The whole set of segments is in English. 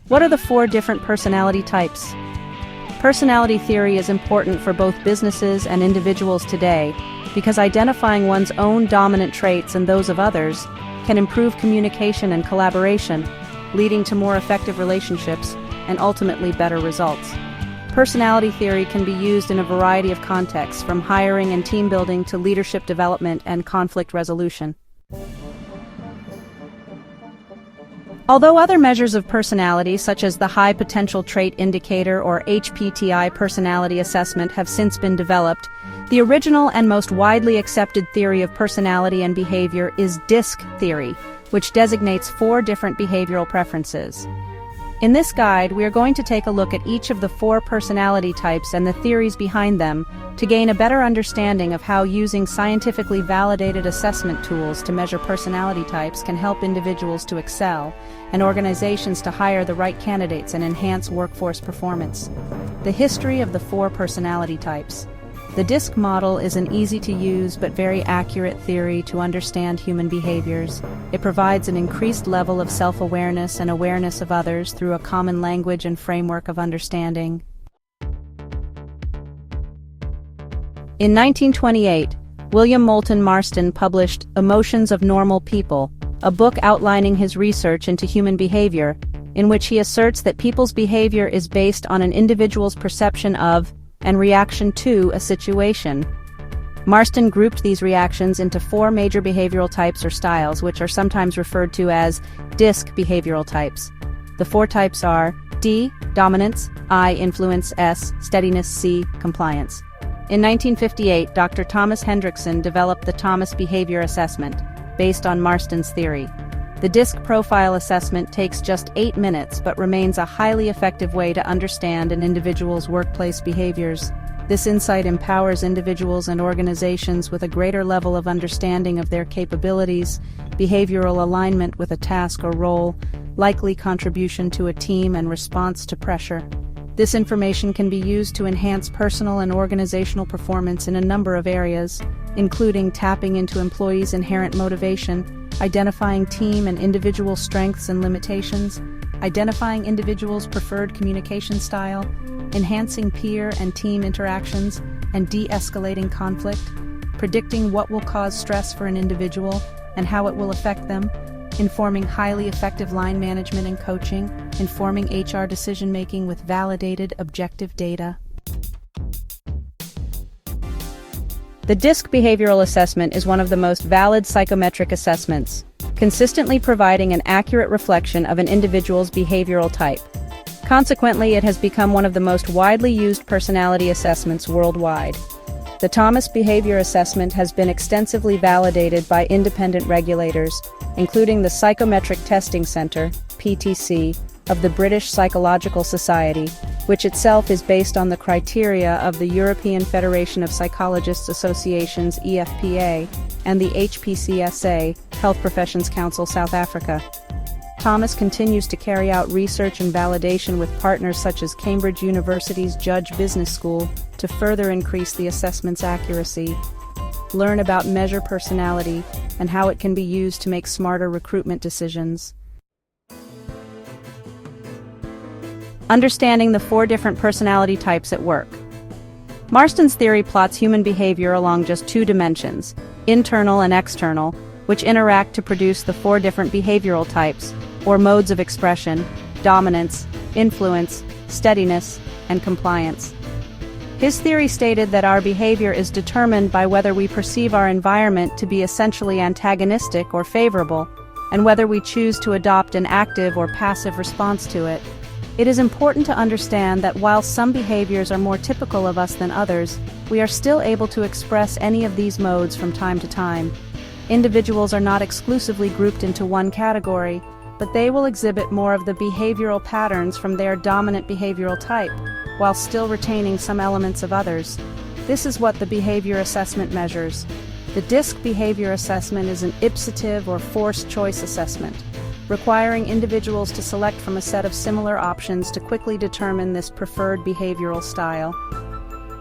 What are the 4 different personality types? Personality theory is important for both businesses and individuals today because identifying one's own dominant traits and those of others can improve communication and collaboration, leading to more effective relationships and ultimately better results. Personality theory can be used in a variety of contexts, from hiring and team building to leadership development and conflict resolution. Although other measures of personality, such as the High Potential Trait Indicator or HPTI personality assessment, have since been developed, the original and most widely accepted theory of personality and behavior is DISC theory, which designates 4 different behavioral preferences. In this guide, we are going to take a look at each of the 4 personality types and the theories behind them to gain a better understanding of how using scientifically validated assessment tools to measure personality types can help individuals to excel and organizations to hire the right candidates and enhance workforce performance. The history of the 4 personality types. The DISC model is an easy-to-use but very accurate theory to understand human behaviors. It provides an increased level of self-awareness and awareness of others through a common language and framework of understanding. In 1928, William Moulton Marston published Emotions of Normal People, a book outlining his research into human behavior, in which he asserts that people's behavior is based on an individual's perception of and reaction to a situation. Marston grouped these reactions into 4 major behavioral types or styles, which are sometimes referred to as DISC behavioral types. The 4 types are D, dominance; I, influence; S, steadiness; C, compliance. In 1958, Dr. Thomas Hendrickson developed the Thomas Behavior Assessment, based on Marston's theory. The DISC profile assessment takes just 8 minutes but remains a highly effective way to understand an individual's workplace behaviors. This insight empowers individuals and organizations with a greater level of understanding of their capabilities, behavioral alignment with a task or role, likely contribution to a team, and response to pressure. This information can be used to enhance personal and organizational performance in a number of areas, including tapping into employees' inherent motivation, identifying team and individual strengths and limitations, identifying individuals' preferred communication style, enhancing peer and team interactions, and de-escalating conflict, predicting what will cause stress for an individual and how it will affect them, informing highly effective line management and coaching, informing HR decision-making with validated, objective data. The DISC behavioral assessment is one of the most valid psychometric assessments, consistently providing an accurate reflection of an individual's behavioral type. Consequently, it has become one of the most widely used personality assessments worldwide. The Thomas Behavior Assessment has been extensively validated by independent regulators, including the Psychometric Testing Centre, PTC, of the British Psychological Society, which itself is based on the criteria of the European Federation of Psychologists Associations (EFPA) and the HPCSA, Health Professions Council South Africa. Thomas continues to carry out research and validation with partners such as Cambridge University's Judge Business School to further increase the assessment's accuracy. Learn about measure personality and how it can be used to make smarter recruitment decisions. Understanding the 4 different personality types at work. Marston's theory plots human behavior along just 2 dimensions, internal and external, which interact to produce the 4 different behavioral types, or modes of expression: dominance, influence, steadiness, and compliance. His theory stated that our behavior is determined by whether we perceive our environment to be essentially antagonistic or favorable, and whether we choose to adopt an active or passive response to it. It is important to understand that while some behaviors are more typical of us than others, we are still able to express any of these modes from time to time. Individuals are not exclusively grouped into one category, but they will exhibit more of the behavioral patterns from their dominant behavioral type, while still retaining some elements of others. This is what the behavior assessment measures. The DISC behavior assessment is an ipsative or forced choice assessment, requiring individuals to select from a set of similar options to quickly determine this preferred behavioral style.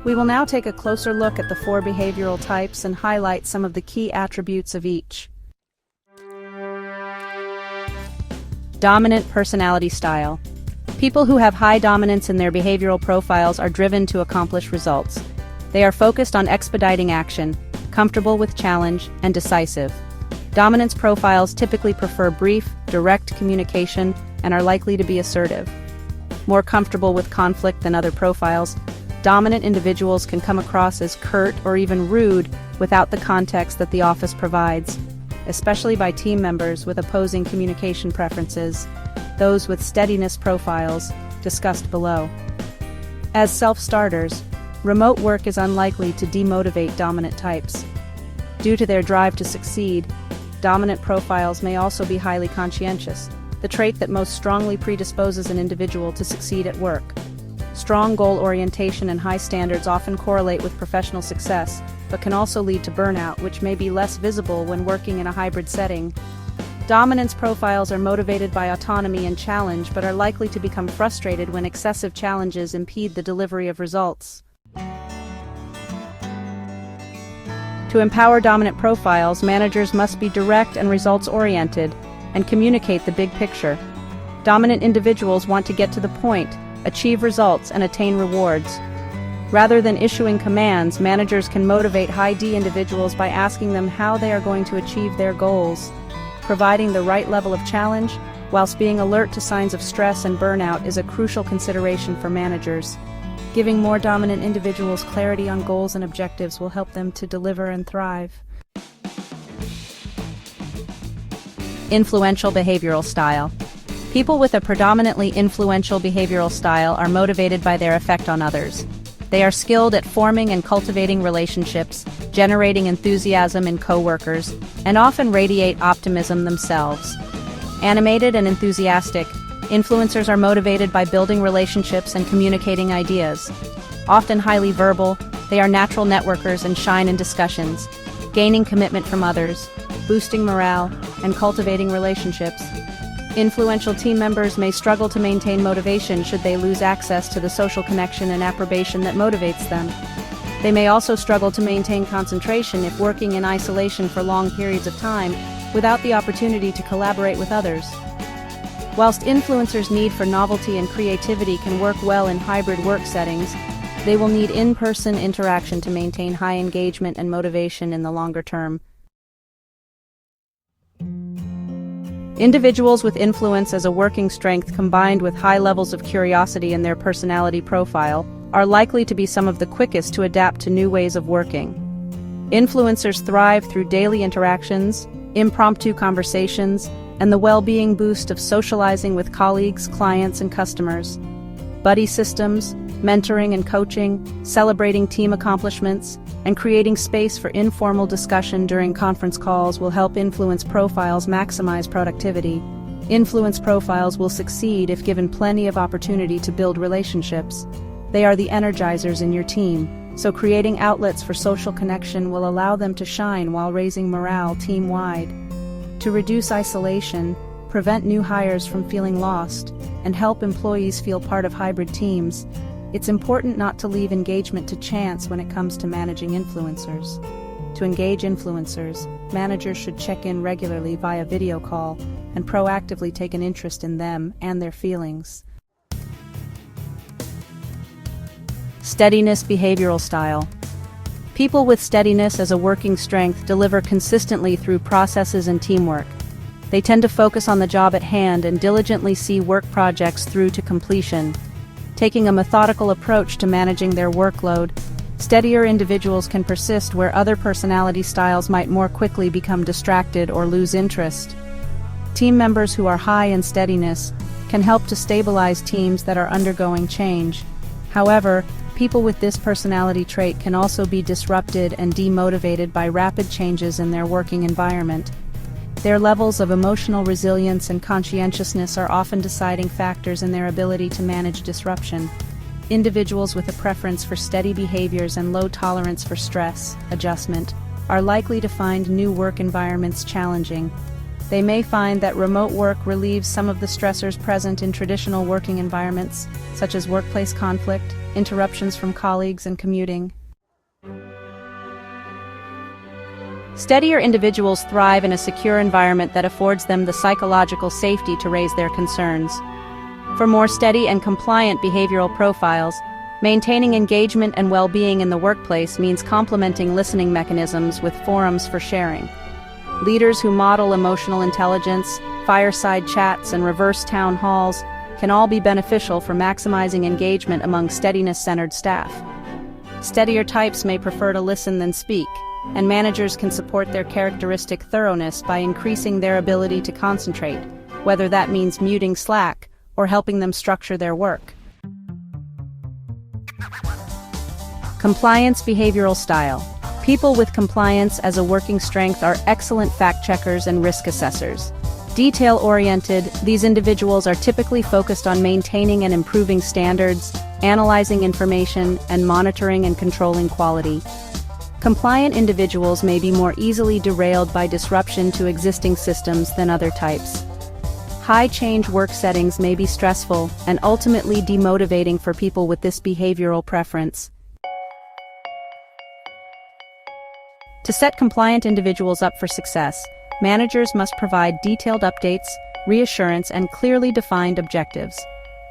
We will now take a closer look at the 4 behavioral types and highlight some of the key attributes of each. Dominant personality style. People who have high dominance in their behavioral profiles are driven to accomplish results. They are focused on expediting action, comfortable with challenge, and decisive. Dominance profiles typically prefer brief, direct communication and are likely to be assertive. More comfortable with conflict than other profiles, dominant individuals can come across as curt or even rude without the context that the office provides, especially by team members with opposing communication preferences, those with steadiness profiles, discussed below. As self-starters, remote work is unlikely to demotivate dominant types. Due to their drive to succeed, dominant profiles may also be highly conscientious, the trait that most strongly predisposes an individual to succeed at work. Strong goal orientation and high standards often correlate with professional success, but can also lead to burnout, which may be less visible when working in a hybrid setting. Dominance profiles are motivated by autonomy and challenge, but are likely to become frustrated when excessive challenges impede the delivery of results. To empower dominant profiles, managers must be direct and results-oriented and communicate the big picture. Dominant individuals want to get to the point, achieve results, and attain rewards. Rather than issuing commands, managers can motivate high D individuals by asking them how they are going to achieve their goals. Providing the right level of challenge, whilst being alert to signs of stress and burnout, is a crucial consideration for managers. Giving more dominant individuals clarity on goals and objectives will help them to deliver and thrive. Influential behavioral style. People with a predominantly influential behavioral style are motivated by their effect on others. They are skilled at forming and cultivating relationships, generating enthusiasm in coworkers, and often radiate optimism themselves. Animated and enthusiastic, influencers are motivated by building relationships and communicating ideas. Often highly verbal, they are natural networkers and shine in discussions, gaining commitment from others, boosting morale, and cultivating relationships. Influential team members may struggle to maintain motivation should they lose access to the social connection and approbation that motivates them. They may also struggle to maintain concentration if working in isolation for long periods of time without the opportunity to collaborate with others. Whilst influencers' need for novelty and creativity can work well in hybrid work settings, they will need in-person interaction to maintain high engagement and motivation in the longer term. Individuals with influence as a working strength combined with high levels of curiosity in their personality profile are likely to be some of the quickest to adapt to new ways of working. Influencers thrive through daily interactions, impromptu conversations, and the well-being boost of socializing with colleagues, clients, and customers. Buddy systems, mentoring and coaching, celebrating team accomplishments, and creating space for informal discussion during conference calls will help influence profiles maximize productivity. Influence profiles will succeed if given plenty of opportunity to build relationships. They are the energizers in your team, so creating outlets for social connection will allow them to shine while raising morale team-wide. To reduce isolation, prevent new hires from feeling lost, and help employees feel part of hybrid teams, it's important not to leave engagement to chance when it comes to managing influencers. To engage influencers, managers should check in regularly via video call and proactively take an interest in them and their feelings. Steadiness behavioral style. People with steadiness as a working strength deliver consistently through processes and teamwork. They tend to focus on the job at hand and diligently see work projects through to completion. Taking a methodical approach to managing their workload, steadier individuals can persist where other personality styles might more quickly become distracted or lose interest. Team members who are high in steadiness can help to stabilize teams that are undergoing change. However, people with this personality trait can also be disrupted and demotivated by rapid changes in their working environment. Their levels of emotional resilience and conscientiousness are often deciding factors in their ability to manage disruption. Individuals with a preference for steady behaviors and low tolerance for stress adjustment are likely to find new work environments challenging. They may find that remote work relieves some of the stressors present in traditional working environments, such as workplace conflict, interruptions from colleagues, and commuting. Steadier individuals thrive in a secure environment that affords them the psychological safety to raise their concerns. For more steady and compliant behavioral profiles, maintaining engagement and well-being in the workplace means complementing listening mechanisms with forums for sharing. Leaders who model emotional intelligence, fireside chats, and reverse town halls can all be beneficial for maximizing engagement among steadiness-centered staff. Steadier types may prefer to listen than speak, and managers can support their characteristic thoroughness by increasing their ability to concentrate, whether that means muting Slack or helping them structure their work. Compliance behavioral style. People with compliance as a working strength are excellent fact-checkers and risk assessors. Detail-oriented, these individuals are typically focused on maintaining and improving standards, analyzing information, and monitoring and controlling quality. Compliant individuals may be more easily derailed by disruption to existing systems than other types. High-change work settings may be stressful and ultimately demotivating for people with this behavioral preference. To set compliant individuals up for success, managers must provide detailed updates, reassurance, and clearly defined objectives.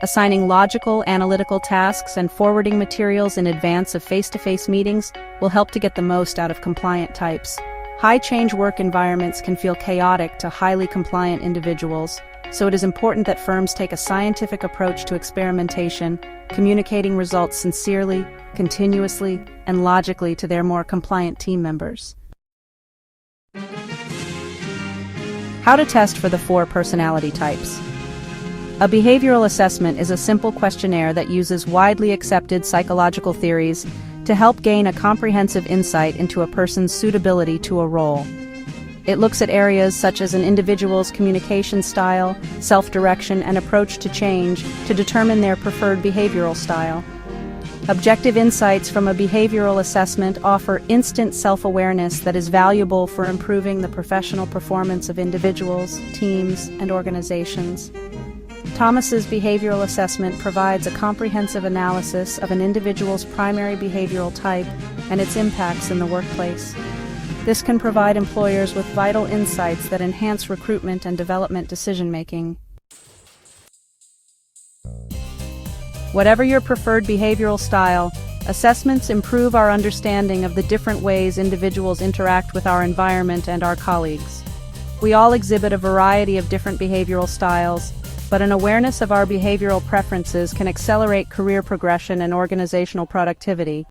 Assigning logical, analytical tasks and forwarding materials in advance of face-to-face meetings will help to get the most out of compliant types. High-change work environments can feel chaotic to highly compliant individuals, so it is important that firms take a scientific approach to experimentation, communicating results sincerely, continuously, and logically to their more compliant team members. How to test for the 4 personality types. A behavioral assessment is a simple questionnaire that uses widely accepted psychological theories to help gain a comprehensive insight into a person's suitability to a role. It looks at areas such as an individual's communication style, self-direction, and approach to change to determine their preferred behavioral style. Objective insights from a behavioral assessment offer instant self-awareness that is valuable for improving the professional performance of individuals, teams, and organizations. Thomas's behavioral assessment provides a comprehensive analysis of an individual's primary behavioral type and its impacts in the workplace. This can provide employers with vital insights that enhance recruitment and development decision-making. Whatever your preferred behavioral style, assessments improve our understanding of the different ways individuals interact with our environment and our colleagues. We all exhibit a variety of different behavioral styles, but an awareness of our behavioral preferences can accelerate career progression and organizational productivity.